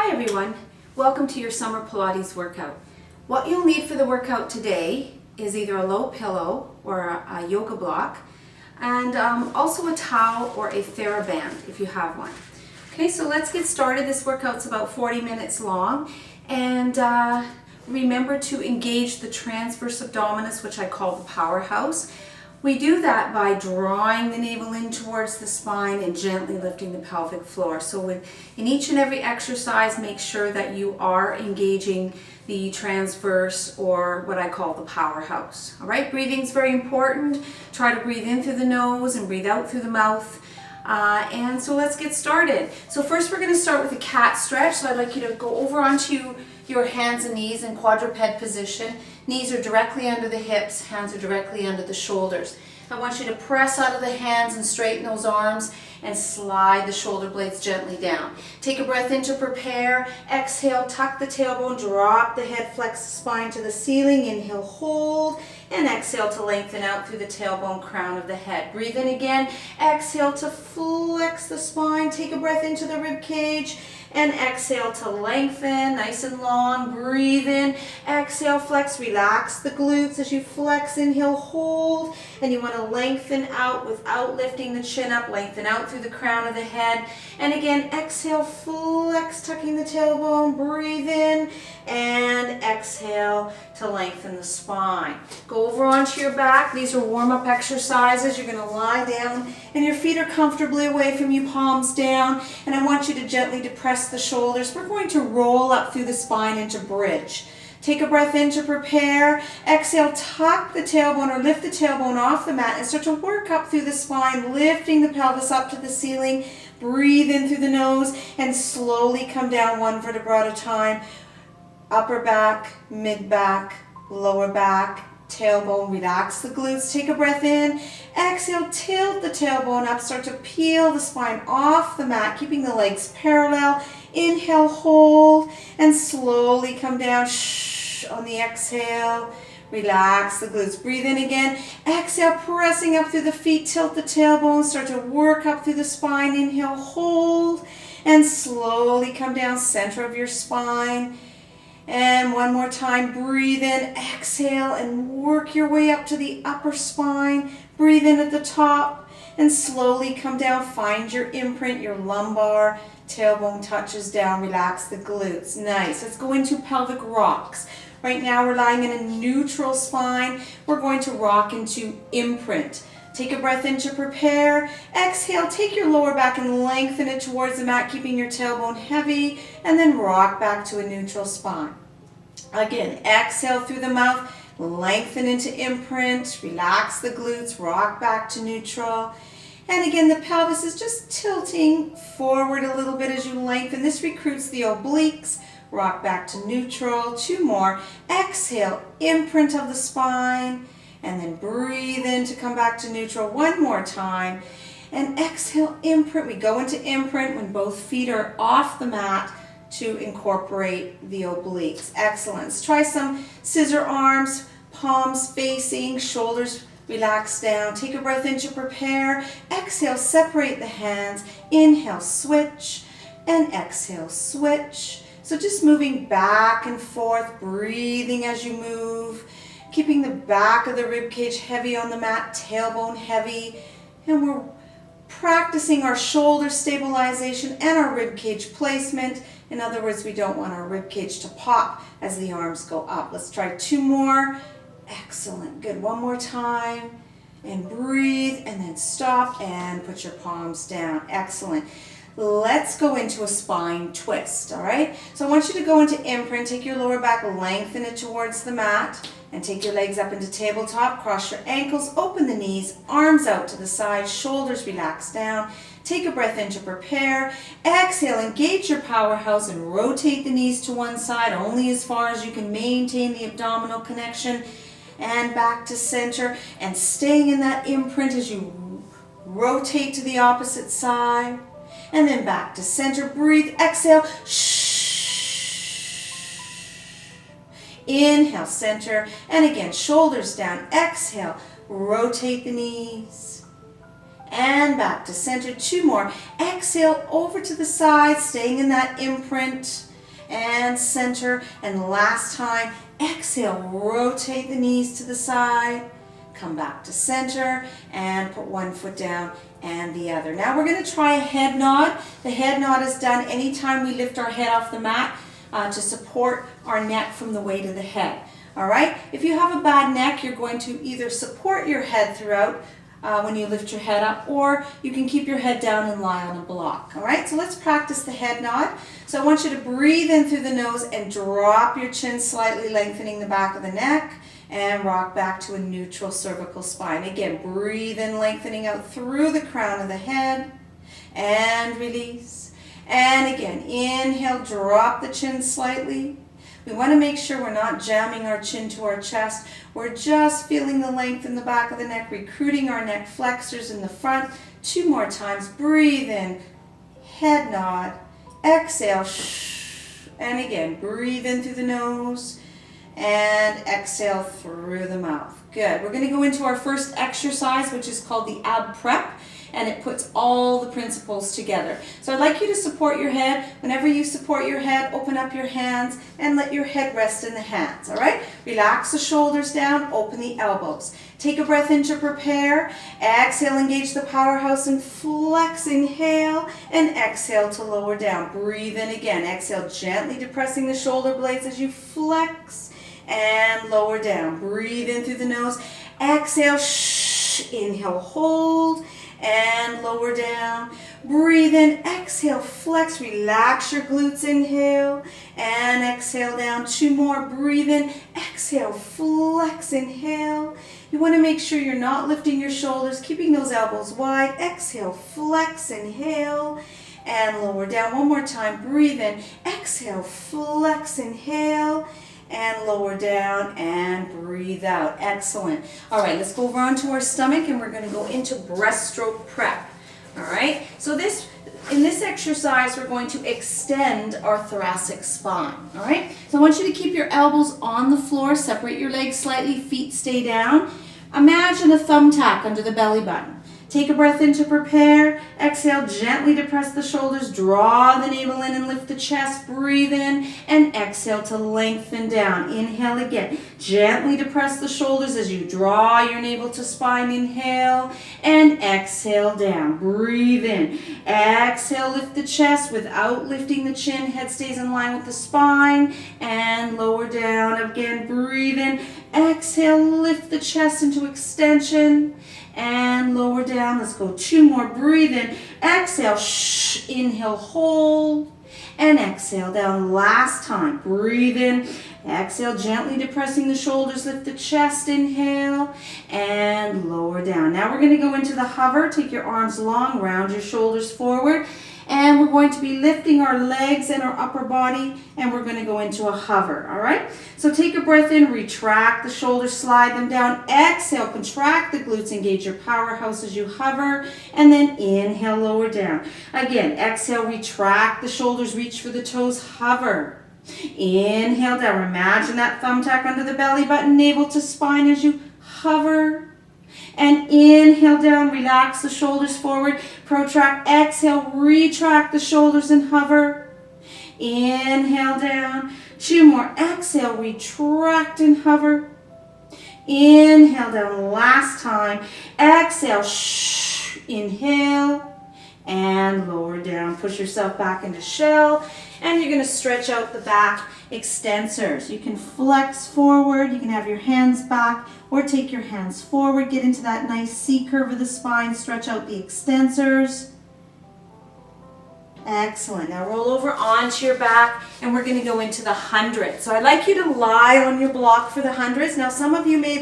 Hi everyone, welcome to your summer Pilates workout. What you'll need for the workout today is either a low pillow or a yoga block, and also a towel or a TheraBand if you have one. Okay, so let's get started. This workout's about 40 minutes long, and remember to engage the transverse abdominis, which I call the powerhouse. We do that by drawing the navel in towards the spine and gently lifting the pelvic floor. So in each and every exercise, make sure that you are engaging the transverse, or what I call the powerhouse. All right, breathing is very important. Try to breathe in through the nose and breathe out through the mouth. And so let's get started. So first we're going to start with a cat stretch. So I'd like you to go over onto your hands and knees in quadruped position. Knees are directly under the hips, hands are directly under the shoulders. I want you to press out of the hands and straighten those arms and slide the shoulder blades gently down. Take a breath in to prepare. Exhale, tuck the tailbone, drop the head, flex the spine to the ceiling. Inhale, hold, and exhale to lengthen out through the tailbone, crown of the head. Breathe in again. Exhale to flex the spine. Take a breath into the rib cage. And exhale to lengthen, nice and long. Breathe in, exhale, flex, relax the glutes as you flex. Inhale, hold, and you want to lengthen out without lifting the chin up. Lengthen out through the crown of the head. And again, exhale, flex, tucking the tailbone. Breathe in, and exhale to lengthen the spine. Go over onto your back. These are warm-up exercises. You're going to lie down, and your feet are comfortably away from you, palms down. And I want you to gently depress the shoulders. We're going to roll up through the spine into bridge. Take a breath in to prepare. Exhale, tuck the tailbone or lift the tailbone off the mat and start to work up through the spine, lifting the pelvis up to the ceiling. Breathe in through the nose and slowly come down one vertebra at a time. Upper back, mid back, lower back, tailbone, relax the glutes. Take a breath in. Exhale, tilt the tailbone up. Start to peel the spine off the mat, keeping the legs parallel. Inhale, hold, and slowly come down. Shh, on the exhale. Relax the glutes. Breathe in again. Exhale, pressing up through the feet. Tilt the tailbone. Start to work up through the spine. Inhale, hold, and slowly come down, center of your spine. And one more time, breathe in, exhale, and work your way up to the upper spine. Breathe in at the top and slowly come down. Find your imprint, your lumbar, tailbone touches down. Relax the glutes. Nice. Let's go into pelvic rocks. Right now we're lying in a neutral spine. We're going to rock into imprint. Take a breath in to prepare. Exhale, take your lower back and lengthen it towards the mat, keeping your tailbone heavy, and then rock back to a neutral spine. Again, exhale through the mouth, lengthen into imprint, relax the glutes, rock back to neutral. And again, the pelvis is just tilting forward a little bit as you lengthen. This recruits the obliques. Rock back to neutral. Two more. Exhale, imprint of the spine. And then breathe in to come back to neutral one more time. And exhale, imprint. We go into imprint when both feet are off the mat to incorporate the obliques. Excellent. Let's try some scissor arms, palms facing, shoulders relax down. Take a breath in to prepare. Exhale, separate the hands. Inhale, switch. And exhale, switch. So just moving back and forth, breathing as you move. Keeping the back of the rib cage heavy on the mat, tailbone heavy. And we're practicing our shoulder stabilization and our rib cage placement. In other words, we don't want our rib cage to pop as the arms go up. Let's try two more. Excellent. Good. One more time. And breathe and then stop and put your palms down. Excellent. Let's go into a spine twist, all right? So I want you to go into imprint. Take your lower back, lengthen it towards the mat, and take your legs up into tabletop. Cross your ankles, open the knees, arms out to the side, shoulders relax down. Take a breath in to prepare. Exhale, engage your powerhouse and rotate the knees to one side, only as far as you can maintain the abdominal connection. And back to center, and staying in that imprint as you rotate to the opposite side. And then back to center. Breathe. Exhale. Shh. Inhale, center. And again, shoulders down. Exhale. Rotate the knees. And back to center. Two more. Exhale over to the side, staying in that imprint. and center. And last time, exhale, rotate the knees to the side. Come back to center and put one foot down and the other. Now we're going to try a head nod. The head nod is done anytime we lift our head off the mat to support our neck from the weight of the head. All right? If you have a bad neck, you're going to either support your head throughout when you lift your head up, or you can keep your head down and lie on a block. All right? So let's practice the head nod. So I want you to breathe in through the nose and drop your chin slightly, lengthening the back of the neck. And rock back to a neutral cervical spine. Again, breathe in, lengthening out through the crown of the head. And release. And again, inhale, drop the chin slightly. We want to make sure we're not jamming our chin to our chest. We're just feeling the length in the back of the neck, recruiting our neck flexors in the front. 2 more times. Breathe in. Head nod. Exhale. And again, breathe in through the nose. And exhale through the mouth. Good. We're going to go into our first exercise, which is called the ab prep, and it puts all the principles together. So I'd like you to support your head. Whenever you support your head, open up your hands and let your head rest in the hands. All right? Relax the shoulders down, open the elbows. Take a breath in to prepare. Exhale, engage the powerhouse and flex. Inhale and exhale to lower down. Breathe in again. Exhale, gently depressing the shoulder blades as you flex. And lower down. Breathe in through the nose. Exhale, inhale, hold, and lower down. Breathe in, exhale, flex, relax your glutes, inhale, and exhale down. 2 more, breathe in, exhale, flex, inhale. You want to make sure you're not lifting your shoulders, keeping those elbows wide. Exhale, flex, inhale, and lower down. 1 more time, breathe in, exhale, flex, inhale, and lower down and breathe out. Excellent. All right, let's go over onto our stomach and we're going to go into breaststroke prep. All right, so in this exercise, we're going to extend our thoracic spine. All right, so I want you to keep your elbows on the floor, separate your legs slightly, feet stay down. Imagine a thumbtack under the belly button. Take a breath in to prepare. Exhale, gently depress the shoulders. Draw the navel in and lift the chest. Breathe in and exhale to lengthen down. Inhale again. Gently depress the shoulders as you draw your navel to spine. Inhale and exhale down. Breathe in. Exhale, lift the chest without lifting the chin. Head stays in line with the spine. And lower down. Again, breathe in. Exhale, lift the chest into extension. And lower down. Let's go 2 more. Breathe in. Exhale. Inhale. Hold. And exhale down. Last time. Breathe in. Exhale. Gently depressing the shoulders. Lift the chest. Inhale. And lower down. Now we're going to go into the hover. Take your arms long. Round your shoulders forward. And we're going to be lifting our legs and our upper body, and we're going to go into a hover, all right? So take a breath in, retract the shoulders, slide them down. Exhale, contract the glutes, engage your powerhouse as you hover, and then inhale, lower down. Again, exhale, retract the shoulders, reach for the toes, hover. Inhale down, imagine that thumbtack under the belly button, navel to spine as you hover. And inhale down, relax the shoulders forward, protract, exhale, retract the shoulders and hover. Inhale down, 2 more, exhale, retract and hover. Inhale down, last time, exhale, inhale, and lower down. Push yourself back into shell, and you're going to stretch out the back extensors. You can flex forward, you can have your hands back, or take your hands forward, get into that nice C curve of the spine, stretch out the extensors. Excellent. Now roll over onto your back, and we're going to go into the 100. So I'd like you to lie on your block for the 100s. Now some of you may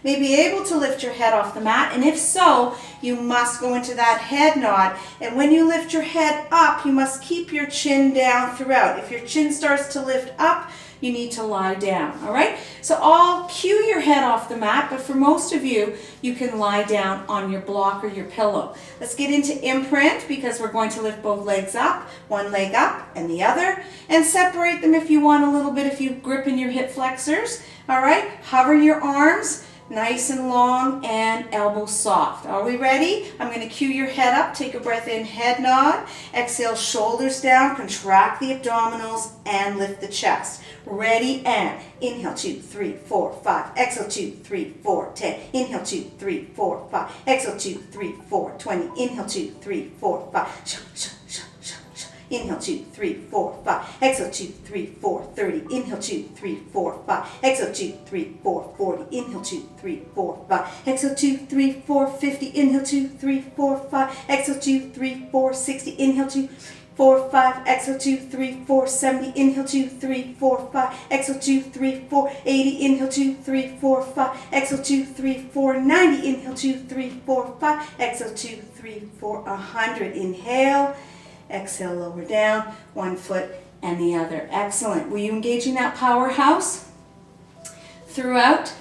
be able to lift your head off the mat, and if so, you must go into that head nod. And when you lift your head up, you must keep your chin down throughout. If your chin starts to lift up, you need to lie down, all right? So I'll cue your head off the mat, but for most of you, you can lie down on your block or your pillow. Let's get into imprint, because we're going to lift both legs up, one leg up and the other, and separate them if you want a little bit, if you grip in your hip flexors, all right? Hover your arms, nice and long, and elbows soft. Are we ready? I'm going to cue your head up. Take a breath in, head nod. Exhale, shoulders down. Contract the abdominals and lift the chest. Ready, and inhale, 2, 3, 4, 5. Exhale, 2, 3, 4, 10. Inhale, 2, 3, 4, 5. Exhale, 2, 3, 4, 20. Inhale, 2, 3, 4, 5. Inhale, 2, 3, 4, 5. Exhale, 2, 3, 4, 30. Inhale, 2, 3, 4, 5. Exhale, 2, 3, 4, 40. Inhale, 2, 3, 4, 5. Exhale, 2, 3, 4, 50. Inhale, 2, 3, 4, 5. Exhale, 2, 3, 4, 60. Inhale, 2, 4, 5. Exhale, 2, 3, 4, 70. Inhale, 2, 3, 4, 5. Exhale, 2, 3, 4, 80. Inhale, 2, 3, 4, 5. Exhale, 2, 3, 4, 90. Inhale, 2, 3, 4, 5. Exhale, 2, 3, 4, 100. Inhale. Exhale, lower down, one foot and the other. Excellent. Were you engaging that powerhouse throughout?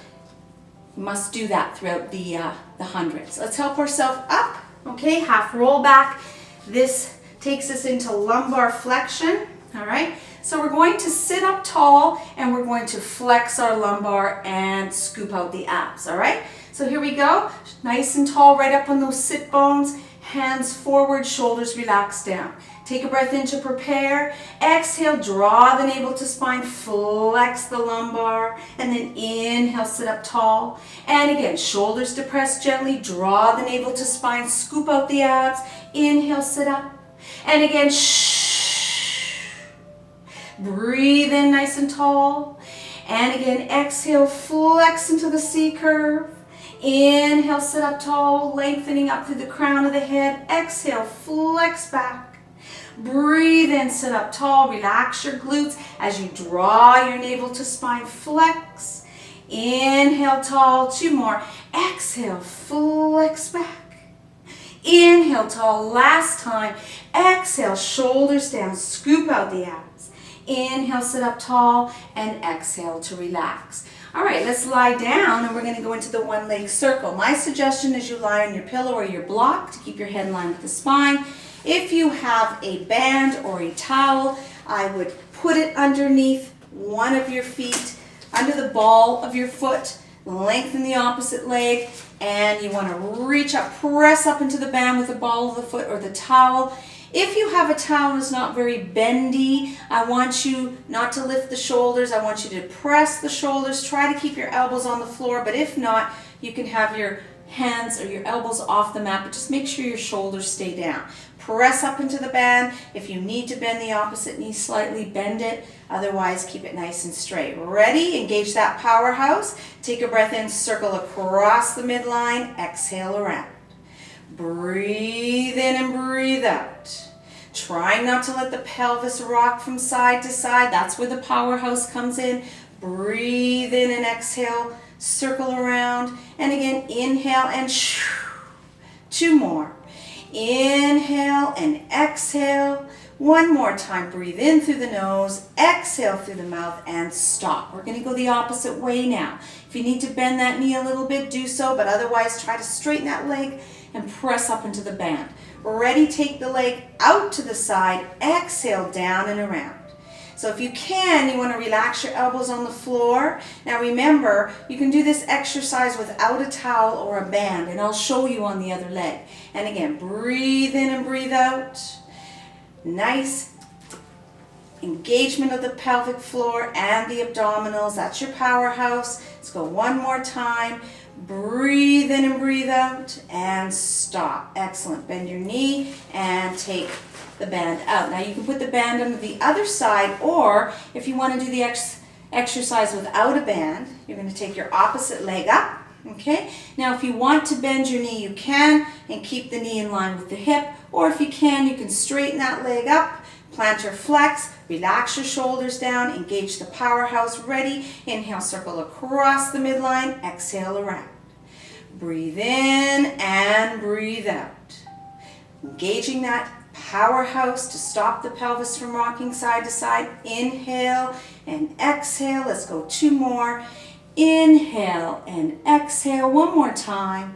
You must do that throughout the hundreds. Let's help ourselves up. Okay, half roll back. This takes us into lumbar flexion. All right. So we're going to sit up tall and we're going to flex our lumbar and scoop out the abs. All right. So here we go. Nice and tall, right up on those sit bones. Hands forward, shoulders relax down. Take a breath in to prepare. Exhale, draw the navel to spine, flex the lumbar, and then inhale, sit up tall. And again, shoulders depressed gently, draw the navel to spine, scoop out the abs. Inhale, sit up. And again, shh. Breathe in nice and tall. And again, exhale, flex into the C curve. Inhale, sit up tall, lengthening up through the crown of the head. Exhale, flex back. Breathe in, sit up tall, relax your glutes as you draw your navel to spine, flex. Inhale, tall, 2 more. Exhale, flex back. Inhale, tall, last time. Exhale, shoulders down, scoop out the abs. Inhale, sit up tall, and exhale to relax. All right, let's lie down and we're going to go into the one leg circle. My suggestion is you lie on your pillow or your block to keep your head in line with the spine. If you have a band or a towel, I would put it underneath one of your feet, under the ball of your foot, lengthen the opposite leg, and you want to reach up, press up into the band with the ball of the foot or the towel. If you have a towel that's not very bendy, I want you not to lift the shoulders. I want you to press the shoulders. Try to keep your elbows on the floor, but if not, you can have your hands or your elbows off the mat, but just make sure your shoulders stay down. Press up into the band. If you need to bend the opposite knee slightly, bend it. Otherwise, keep it nice and straight. Ready? Engage that powerhouse. Take a breath in, circle across the midline. Exhale around. Breathe in and breathe out. Trying not to let the pelvis rock from side to side. That's where the powerhouse comes in. Breathe in and exhale. Circle around. And again, inhale and 2 more. Inhale and exhale. One more time. Breathe in through the nose. Exhale through the mouth and stop. We're going to go the opposite way now. If you need to bend that knee a little bit, do so. But otherwise, try to straighten that leg and press up into the band. Ready? Take the leg out to the side. Exhale down and around. So if you can, you want to relax your elbows on the floor. Now remember, you can do this exercise without a towel or a band, and I'll show you on the other leg. And again, breathe in and breathe out. Nice engagement of the pelvic floor and the abdominals. That's your powerhouse. Let's go one more time. Breathe in and breathe out and stop. Excellent. Bend your knee and take the band out. Now you can put the band under the other side, or if you want to do the exercise without a band, you're going to take your opposite leg up. Okay? Now if you want to bend your knee, you can, and keep the knee in line with the hip, or if you can straighten that leg up, plantar flex, relax your shoulders down, engage the powerhouse. Ready? Inhale, circle across the midline, exhale around. Breathe in and breathe out. Engaging that powerhouse to stop the pelvis from rocking side to side. Inhale and exhale. Let's go 2 more. Inhale and exhale. One more time.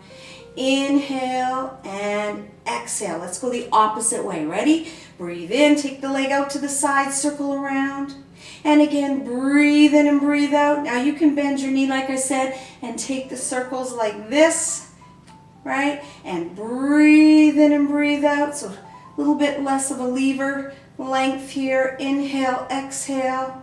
Inhale and exhale. Let's go the opposite way. Ready? Breathe in, take the leg out to the side, circle around. And again, breathe in and breathe out. Now you can bend your knee, like I said, and take the circles like this, right? And breathe in and breathe out. So a little bit less of a lever length here. Inhale, exhale.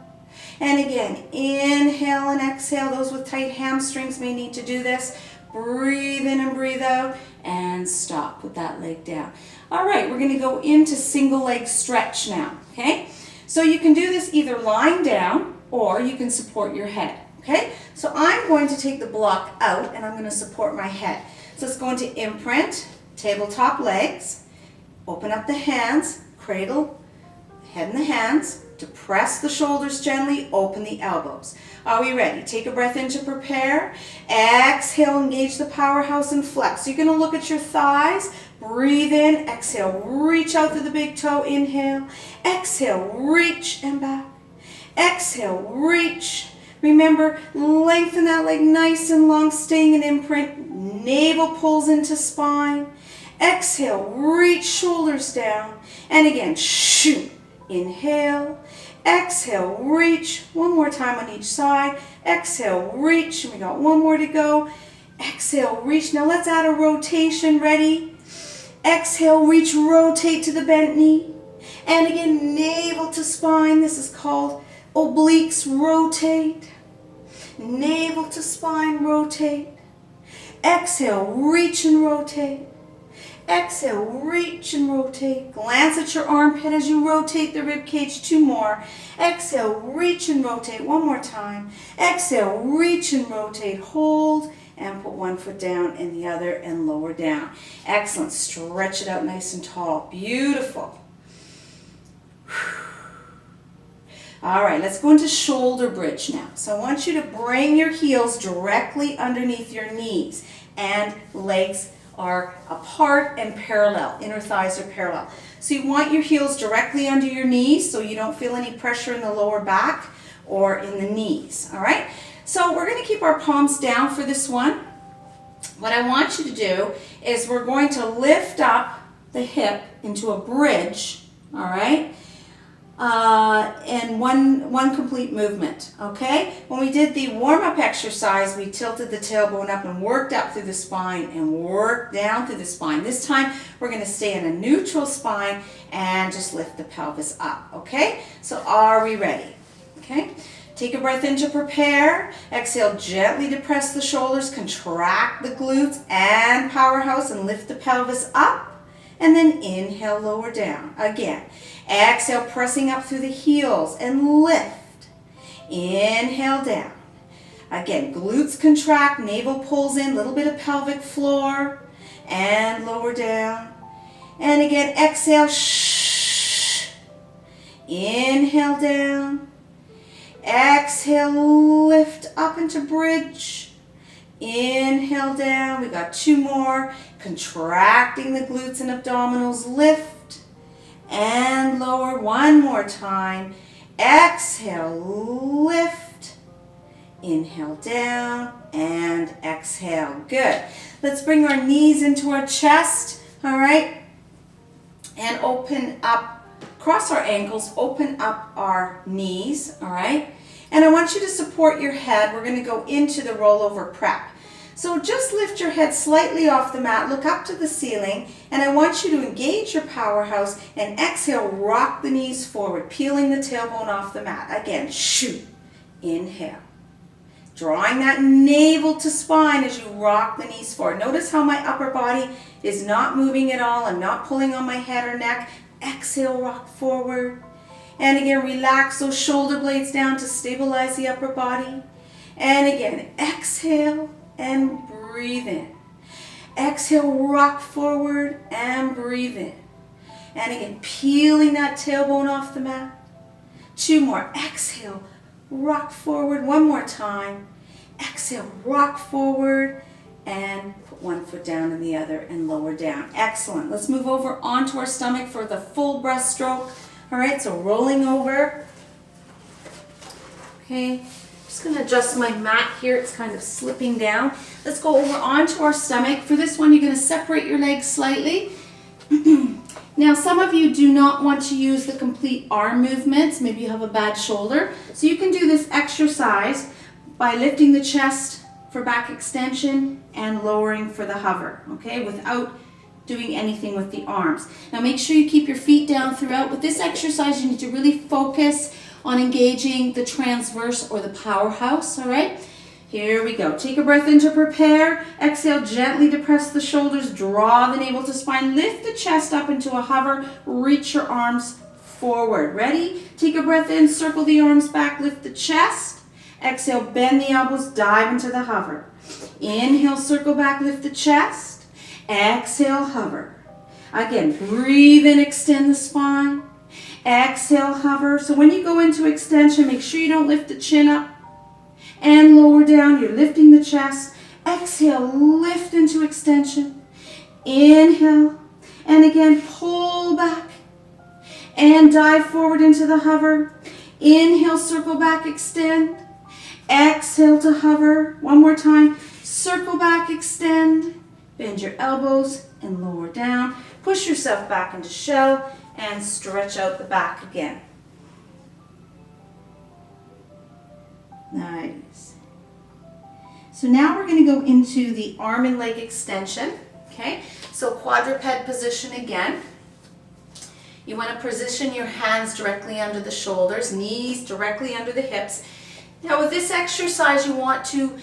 And again, inhale and exhale. Those with tight hamstrings may need to do this. Breathe in and breathe out, and stop. Put that leg down. All right, we're going to go into single leg stretch now, okay? So you can do this either lying down or you can support your head, okay? So I'm going to take the block out and I'm going to support my head. So it's going to imprint, tabletop legs, open up the hands, cradle, head in the hands, depress the shoulders gently, open the elbows. Are we ready? Take a breath in to prepare. Exhale, engage the powerhouse and flex. So you're going to look at your thighs. Breathe in. Exhale, reach out through the big toe. Inhale. Exhale, reach and back. Exhale, reach. Remember, lengthen that leg nice and long, staying in imprint. Navel pulls into spine. Exhale, reach shoulders down. And again, shoot. Inhale. Exhale, reach. One more time on each side. Exhale, reach. We got one more to go. Exhale, reach. Now let's add a rotation. Ready? Exhale, reach, rotate to the bent knee. And again, navel to spine. This is called obliques. Rotate. Navel to spine, rotate. Exhale, reach and rotate. Exhale, reach and rotate. Glance at your armpit as you rotate the rib cage. Two more. Exhale, reach and rotate. One more time. Exhale, reach and rotate. Hold and put one foot down and the other and lower down. Excellent. Stretch it out nice and tall. Beautiful. All right, let's go into shoulder bridge now. So I want you to bring your heels directly underneath your knees and legs are apart and parallel. Inner thighs are parallel. So you want your heels directly under your knees so you don't feel any pressure in the lower back or in the knees. All right? So we're going to keep our palms down for this one. What I want you to do is we're going to lift up the hip into a bridge, all right? And one complete movement, okay? When we did the warm-up exercise, we tilted the tailbone up and worked up through the spine and worked down through the spine. This time, we're going to stay in a neutral spine and just lift the pelvis up, okay? So are we ready? Okay? Take a breath in to prepare. Exhale, gently depress the shoulders, contract the glutes and powerhouse and lift the pelvis up. And then inhale, lower down. Again, exhale, pressing up through the heels and lift. Inhale, down. Again, glutes contract, navel pulls in, little bit of pelvic floor, and lower down. And again, exhale, shh. Inhale, down. Exhale, lift up into bridge. Inhale, down. We got two more. Contracting the glutes and abdominals, lift and lower. One more time. Exhale, lift. Inhale, down and exhale. Good. Let's bring our knees into our chest, all right? And open up, cross our ankles, open up our knees, all right? And I want you to support your head. We're going to go into the rollover prep. So just lift your head slightly off the mat, look up to the ceiling, and I want you to engage your powerhouse and exhale, rock the knees forward, peeling the tailbone off the mat. Again, shoot. Inhale. Drawing that navel to spine as you rock the knees forward. Notice how my upper body is not moving at all. I'm not pulling on my head or neck. Exhale, rock forward. And again, relax those shoulder blades down to stabilize the upper body. And again, exhale. And breathe in. Exhale, rock forward and breathe in. And again, peeling that tailbone off the mat. Two more. Exhale, rock forward. One more time. Exhale, rock forward and put one foot down and the other and lower down. Excellent. Let's move over onto our stomach for the full breaststroke. All right, so rolling over. Okay. Just going to adjust my mat here. It's kind of slipping down. Let's go over onto our stomach. For this one, you're going to separate your legs slightly. Now, some of you do not want to use the complete arm movements. Maybe you have a bad shoulder. So you can do this exercise by lifting the chest for back extension and lowering for the hover, okay, without doing anything with the arms. Now make sure you keep your feet down throughout. With this exercise, you need to really focus on engaging the transverse or the powerhouse, all right? Here we go. Take a breath in to prepare. Exhale, gently depress the shoulders, draw the navel to spine, lift the chest up into a hover, reach your arms forward. Ready? Take a breath in, circle the arms back, lift the chest. Exhale, bend the elbows, dive into the hover. Inhale, circle back, lift the chest. Exhale, hover. Again, breathe in, extend the spine. Exhale, hover. So when you go into extension, make sure you don't lift the chin up and lower down. You're lifting the chest. Exhale, lift into extension. Inhale, and again, pull back and dive forward into the hover. Inhale, circle back, extend. Exhale to hover. One more time. Circle back, extend. Bend your elbows and lower down. Push yourself back into shell and stretch out the back again. Nice. So now we're going to go into the arm and leg extension. Okay, so quadruped position again. You want to position your hands directly under the shoulders, knees directly under the hips. Now with this exercise, you want to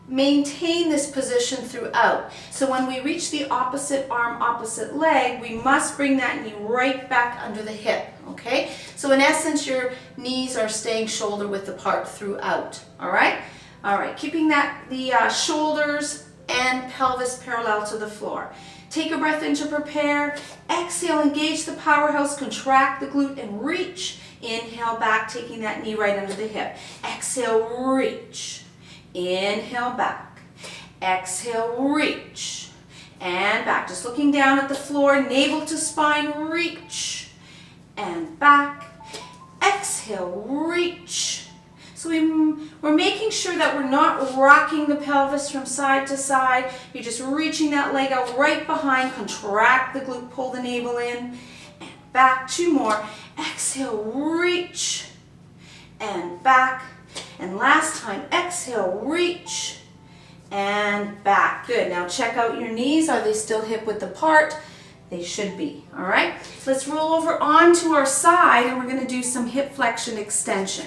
maintain this position throughout. So when we reach the opposite arm, opposite leg, we must bring that knee right back under the hip, okay? So in essence, your knees are staying shoulder width apart throughout, all right? All right, keeping the shoulders and pelvis parallel to the floor. Take a breath in to prepare. Exhale, engage the powerhouse, contract the glute and reach. Inhale back, taking that knee right under the hip. Exhale, reach. Inhale back. Exhale, reach. And back. Just looking down at the floor, navel to spine, reach. And back. Exhale, reach. So we're making sure that we're not rocking the pelvis from side to side. You're just reaching that leg out right behind. Contract the glute, pull the navel in. And back. Two more. Exhale, reach. And back. And last time, exhale, reach, and back. Good. Now check out your knees. Are they still hip width apart? They should be. All right. Let's roll over onto our side, and we're going to do some hip flexion extension.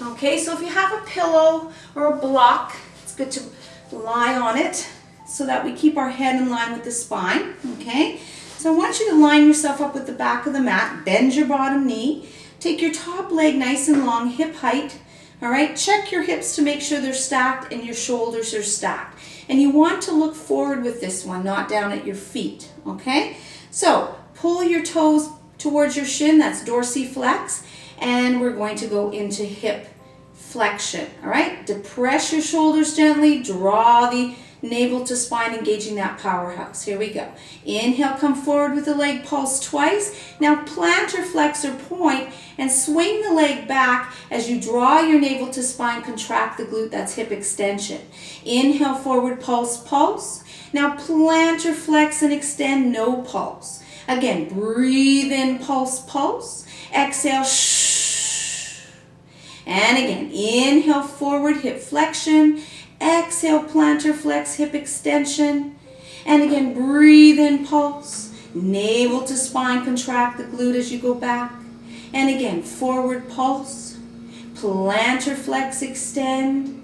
Okay, so if you have a pillow or a block, it's good to lie on it so that we keep our head in line with the spine. Okay, so I want you to line yourself up with the back of the mat. Bend your bottom knee. Take your top leg nice and long, hip height. All right, check your hips to make sure they're stacked and your shoulders are stacked. And you want to look forward with this one, not down at your feet, okay? So pull your toes towards your shin, that's dorsiflex, and we're going to go into hip flexion, all right? Depress your shoulders gently, draw the navel to spine, engaging that powerhouse. Here we go. Inhale, come forward with the leg pulse twice. Now plant or flex or point and swing the leg back as you draw your navel to spine, contract the glute, that's hip extension. Inhale, forward pulse, pulse. Now plant or flex and extend, no pulse. Again, breathe in, pulse, pulse. Exhale, shh. And again, inhale, forward, hip flexion. Exhale, plantar flex, hip extension. And again, breathe in, pulse. Navel to spine, contract the glute as you go back. And again, forward pulse. Plantar flex, extend.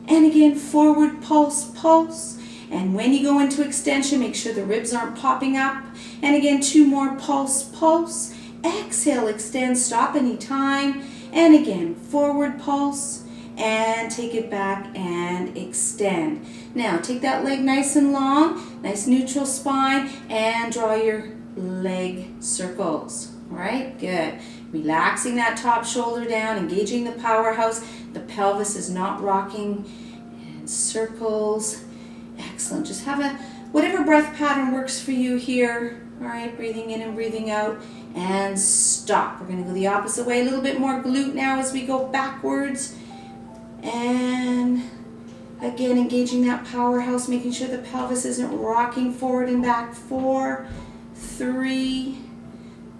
And again, forward pulse, pulse. And when you go into extension, make sure the ribs aren't popping up. And again, two more, pulse, pulse. Exhale, extend, stop anytime. And again, forward pulse. And take it back and extend. Now take that leg nice and long, nice neutral spine, and draw your leg circles. All right, good. Relaxing that top shoulder down, engaging the powerhouse. The pelvis is not rocking. And circles. Excellent. Just have whatever breath pattern works for you here. All right, breathing in and breathing out. And stop. We're going to go the opposite way. A little bit more glute now as we go backwards. And again, engaging that powerhouse, making sure the pelvis isn't rocking forward and back. 4, 3,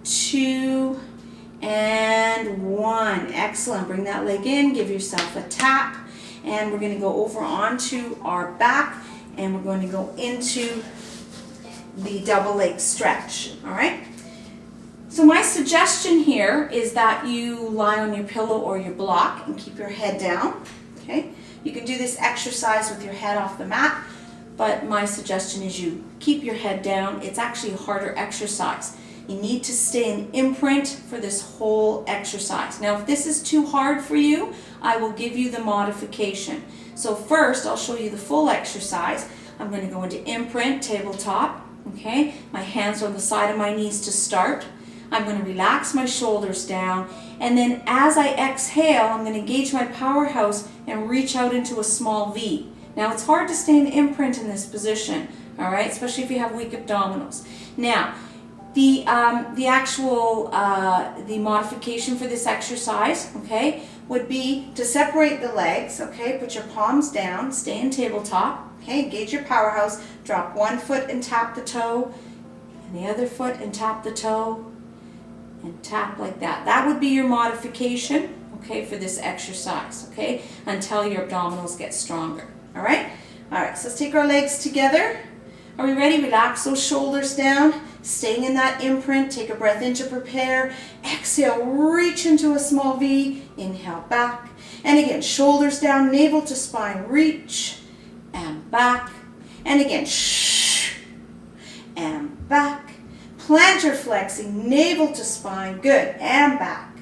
2, and 1. Excellent. Bring that leg in, give yourself a tap, and we're going to go over onto our back, and we're going to go into the double leg stretch. All right? So my suggestion here is that you lie on your pillow or your block and keep your head down. Okay? You can do this exercise with your head off the mat, but my suggestion is you keep your head down. It's actually a harder exercise. You need to stay in imprint for this whole exercise. Now, if this is too hard for you, I will give you the modification. So first, I'll show you the full exercise. I'm going to go into imprint, tabletop. Okay? My hands are on the side of my knees to start. I'm going to relax my shoulders down, and then as I exhale, I'm going to engage my powerhouse and reach out into a small V. Now, it's hard to stay in imprint in this position, all right, especially if you have weak abdominals. Now, the modification for this exercise, okay, would be to separate the legs, okay, put your palms down, stay in tabletop, okay, engage your powerhouse, drop one foot and tap the toe, and the other foot and tap the toe, and tap like that. That would be your modification, okay, for this exercise, okay, until your abdominals get stronger, all right? All right, so let's take our legs together. Are we ready? Relax those shoulders down, staying in that imprint. Take a breath in to prepare. Exhale, reach into a small V. Inhale, back. And again, shoulders down, navel to spine, reach, and back. And again, shh, and back. Plantar flexing, navel to spine, good, and back.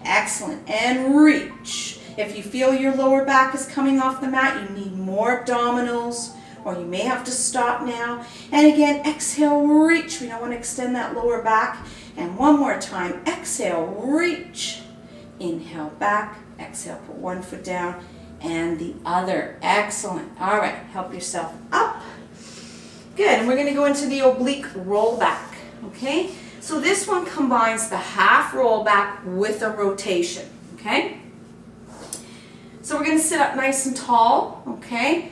Excellent, and reach. If you feel your lower back is coming off the mat, you need more abdominals, or you may have to stop now. And again, exhale, reach. We don't want to extend that lower back. And one more time, exhale, reach. Inhale, back. Exhale, put one foot down and the other. Excellent. All right, help yourself up. Good, and we're going to go into the oblique roll back. Okay, so this one combines the half roll back with a rotation. Okay, so we're going to sit up nice and tall. Okay,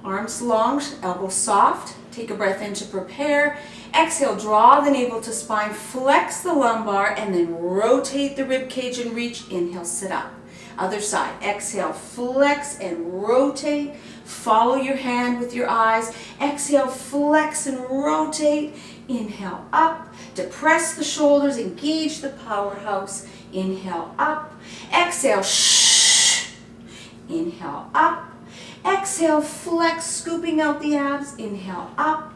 arms long, elbows soft. Take a breath in to prepare. Exhale, draw the navel to spine, flex the lumbar, and then rotate the rib cage and reach. Inhale, sit up. Other side. Exhale, flex and rotate. Follow your hand with your eyes. Exhale, flex and rotate. Inhale, up. Depress the shoulders. Engage the powerhouse. Inhale, up. Exhale, shh. Inhale, up. Exhale, flex, scooping out the abs. Inhale, up.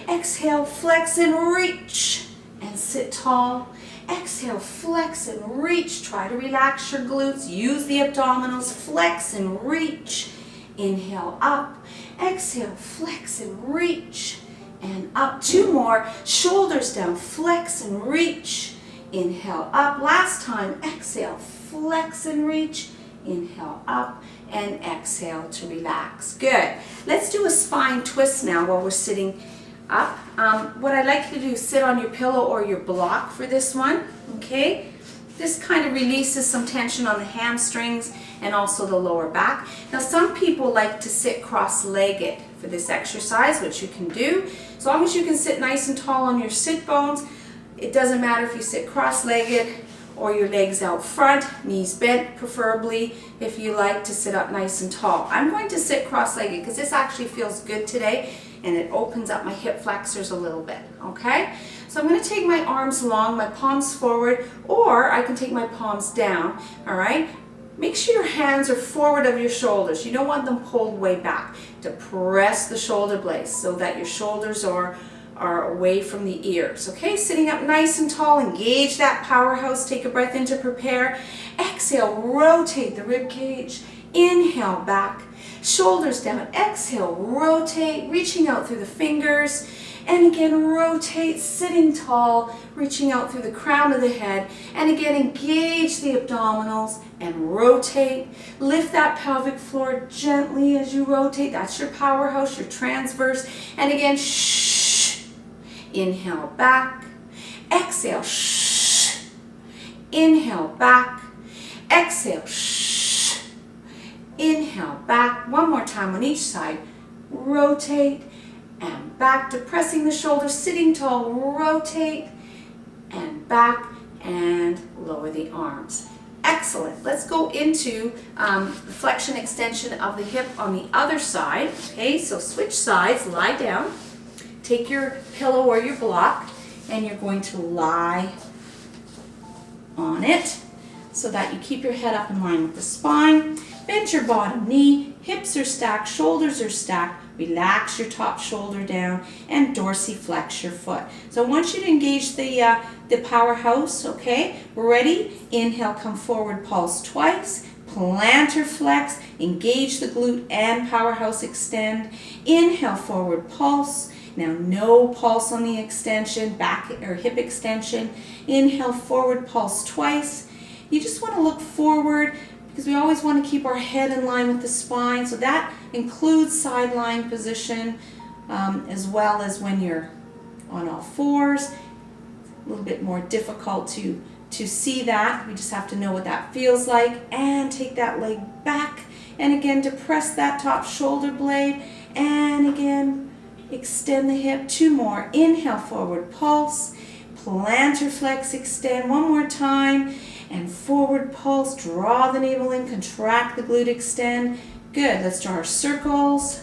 Exhale, flex and reach. And sit tall. Exhale, flex and reach. Try to relax your glutes. Use the abdominals. Flex and reach. Inhale, up. Exhale, flex and reach. And up. Two more. Shoulders down. Flex and reach. Inhale, up. Last time. Exhale, flex and reach. Inhale, up. And exhale to relax. Good. Let's do a spine twist now while we're sitting up. What I like you to do is sit on your pillow or your block for this one. Okay. This kind of releases some tension on the hamstrings and also the lower back. Now, some people like to sit cross-legged for this exercise, which you can do. As long as you can sit nice and tall on your sit bones, it doesn't matter if you sit cross-legged or your legs out front, knees bent preferably, if you like to sit up nice and tall. I'm going to sit cross-legged because this actually feels good today and it opens up my hip flexors a little bit, okay? So I'm going to take my arms long, my palms forward, or I can take my palms down, all right? Make sure your hands are forward of your shoulders. You don't want them pulled way back. Depress the shoulder blades so that your shoulders are away from the ears. Okay, sitting up nice and tall, engage that powerhouse. Take a breath in to prepare. Exhale, rotate the rib cage. Inhale, back. Shoulders down. Exhale, rotate, reaching out through the fingers. And again, rotate, sitting tall, reaching out through the crown of the head. And again, engage the abdominals and rotate. Lift that pelvic floor gently as you rotate. That's your powerhouse, your transverse. And again, shh. Inhale, back. Exhale, shh. Inhale, back. Exhale, shh. Inhale, back. One more time on each side. Rotate and back, depressing the shoulders, sitting tall, rotate, and back, and lower the arms. Excellent. Let's go into flexion extension of the hip on the other side. Okay, so switch sides, lie down, take your pillow or your block, and you're going to lie on it so that you keep your head up in line with the spine. Bend your bottom knee, hips are stacked, shoulders are stacked. Relax your top shoulder down and dorsiflex your foot. So I want you to engage the powerhouse, okay? We're ready? Inhale, come forward, pulse twice. Plantar flex, engage the glute and powerhouse extend. Inhale, forward pulse. Now no pulse on the extension, back or hip extension. Inhale, forward pulse twice. You just want to look forward, because we always want to keep our head in line with the spine. So that includes side lying position, as well as when you're on all fours. A little bit more difficult to see that. We just have to know what that feels like. And take that leg back. And again, depress that top shoulder blade. And again, extend the hip. 2 more. Inhale, forward pulse. Plantar flex, extend. 1 more time. And forward pulse, draw the navel in, contract the glute, extend. Good, let's draw our circles.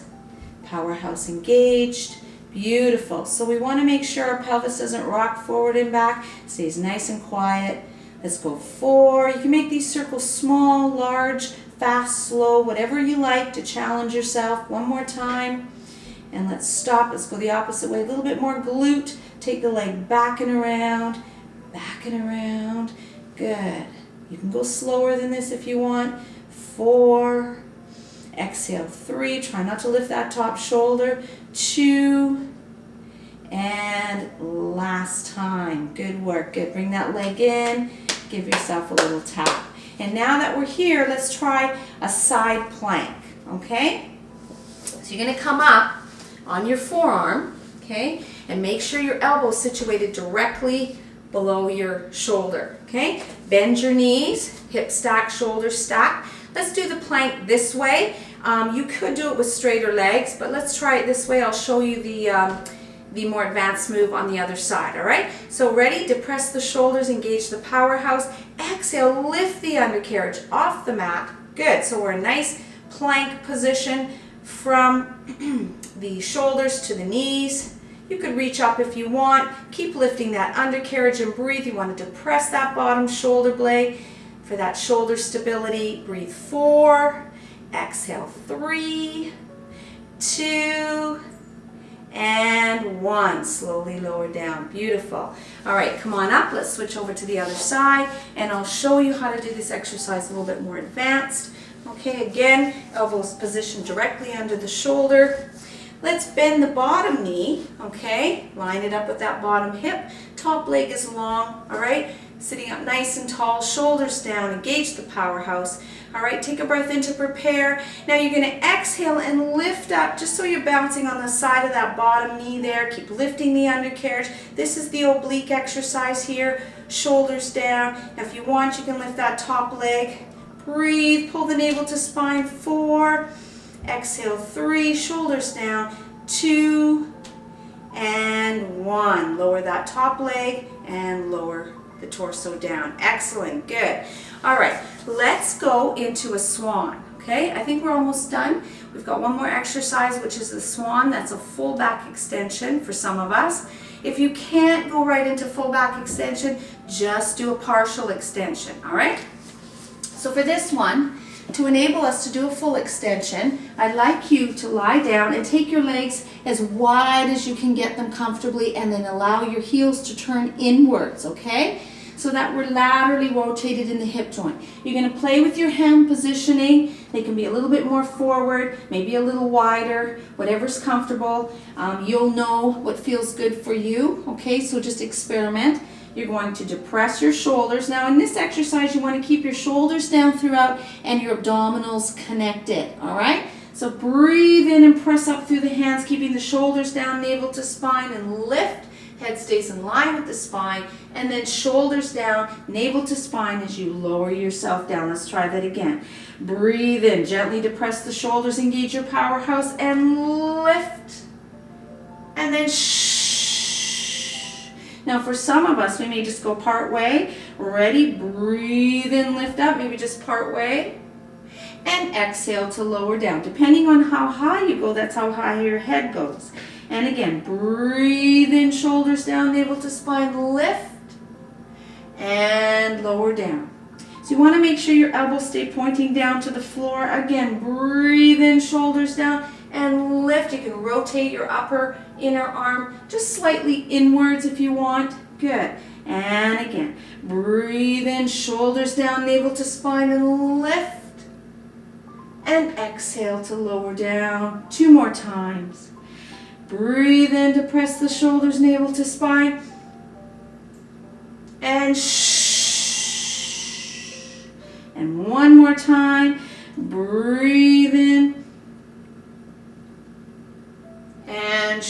Powerhouse engaged. Beautiful. So we want to make sure our pelvis doesn't rock forward and back, stays nice and quiet. Let's go 4. You can make these circles small, large, fast, slow, whatever you like to challenge yourself. 1 more time. And let's stop. Let's go the opposite way. A little bit more glute. Take the leg back and around, back and around. Good. You can go slower than this if you want. 4. Exhale. 3. Try not to lift that top shoulder. 2. And last time. Good work. Good. Bring that leg in. Give yourself a little tap. And now that we're here, let's try a side plank. Okay? So you're going to come up on your forearm. Okay? And make sure your elbow is situated directly below your shoulder, okay? Bend your knees, hip stack, shoulder stack. Let's do the plank this way. You could do it with straighter legs, but let's try it this way. I'll show you the more advanced move on the other side, all right? So ready? Depress the shoulders, engage the powerhouse. Exhale, lift the undercarriage off the mat. Good, so we're in a nice plank position from the shoulders to the knees. You could reach up if you want. Keep lifting that undercarriage and breathe. You want to depress that bottom shoulder blade for that shoulder stability. Breathe 4. Exhale 3, 2, and 1. Slowly lower down. Beautiful. All right, come on up. Let's switch over to the other side, and I'll show you how to do this exercise a little bit more advanced. Okay, again, elbows positioned directly under the shoulder. Let's bend the bottom knee, okay? Line it up with that bottom hip. Top leg is long, all right? Sitting up nice and tall, shoulders down, engage the powerhouse. All right, take a breath in to prepare. Now you're gonna exhale and lift up, just so you're bouncing on the side of that bottom knee there. Keep lifting the undercarriage. This is the oblique exercise here. Shoulders down. Now if you want, you can lift that top leg. Breathe, pull the navel to spine. 4. Exhale 3, shoulders down. 2 and 1. Lower that top leg and lower the torso down. Excellent, good. All right, let's go into a swan. Okay, I think we're almost done. We've got one more exercise, which is the swan. That's a full back extension for some of us. If you can't go right into full back extension, just do a partial extension, all right? So for this one, to enable us to do a full extension, I'd like you to lie down and take your legs as wide as you can get them comfortably, and then allow your heels to turn inwards, okay? So that we're laterally rotated in the hip joint. You're going to play with your hand positioning. They can be a little bit more forward, maybe a little wider, whatever's comfortable. You'll know what feels good for you, okay? So just experiment. You're going to depress your shoulders. Now in this exercise, you want to keep your shoulders down throughout and your abdominals connected, all right? So breathe in and press up through the hands, keeping the shoulders down, navel to spine, and lift. Head stays in line with the spine, and then shoulders down, navel to spine as you lower yourself down. Let's try that again. Breathe in, gently depress the shoulders, engage your powerhouse, and lift. And then shh. Now Now for some of us, we may just go part way. Ready? Breathe in, lift up, maybe just part way. And exhale to lower down. Depending on how high you go, that's how high your head goes. And again, breathe in, shoulders down, navel to spine, lift. And lower down. So you want to make sure your elbows stay pointing down to the floor. Again, breathe in, shoulders down, and lift. You can rotate your upper inner arm just slightly inwards if you want. Good. And again, breathe in, shoulders down, navel to spine, and lift. And exhale to lower down. 2 more times. Breathe in to press the shoulders, navel to spine. And And 1 more time. Breathe in. And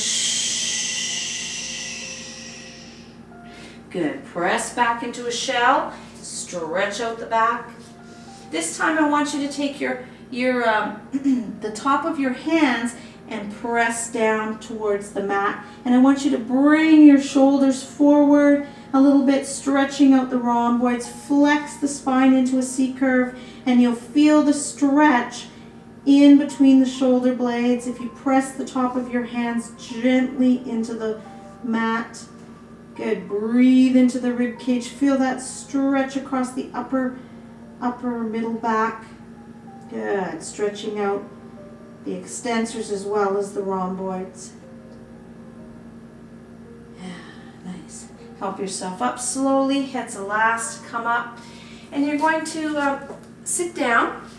Good. Press back into a shell. Stretch out the back. This time I want you to take your the top of your hands and press down towards the mat. And I want you to bring your shoulders forward a little bit, stretching out the rhomboids. Flex the spine into a C curve, and you'll feel the stretch in between the shoulder blades if you press the top of your hands gently into the mat. Good. Breathe into the rib cage. Feel that stretch across the upper middle back. Good. Stretching out the extensors as well as the rhomboids. Yeah, nice. Help yourself up slowly. Head's the last. Come up. And you're going to sit down.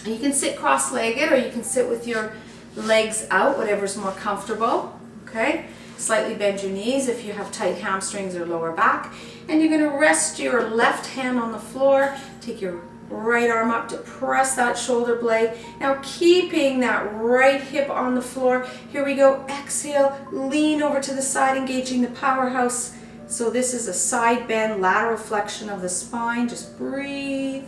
You can sit cross-legged or you can sit with your legs out, whatever's more comfortable. Okay? Slightly bend your knees if you have tight hamstrings or lower back. And you're going to rest your left hand on the floor. Take your right arm up to press that shoulder blade. Now keeping that right hip on the floor. Here we go. Exhale. Lean over to the side, engaging the powerhouse. So this is a side bend, lateral flexion of the spine. Just breathe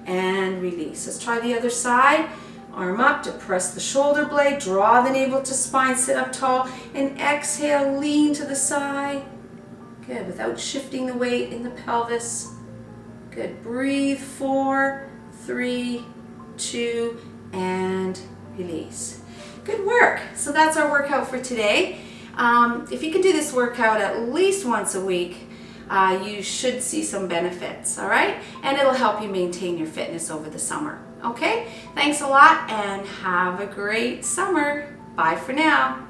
and release. Let's try the other side. Arm up to press the shoulder blade, draw the navel to spine, sit up tall, and exhale, lean to the side. Good, without shifting the weight in the pelvis. Good, breathe, 4, 3, 2, and release. Good work. So that's our workout for today. If you can do this workout at least once a week, you should see some benefits, all right? And it'll help you maintain your fitness over the summer. Okay, thanks a lot and have a great summer. Bye for now.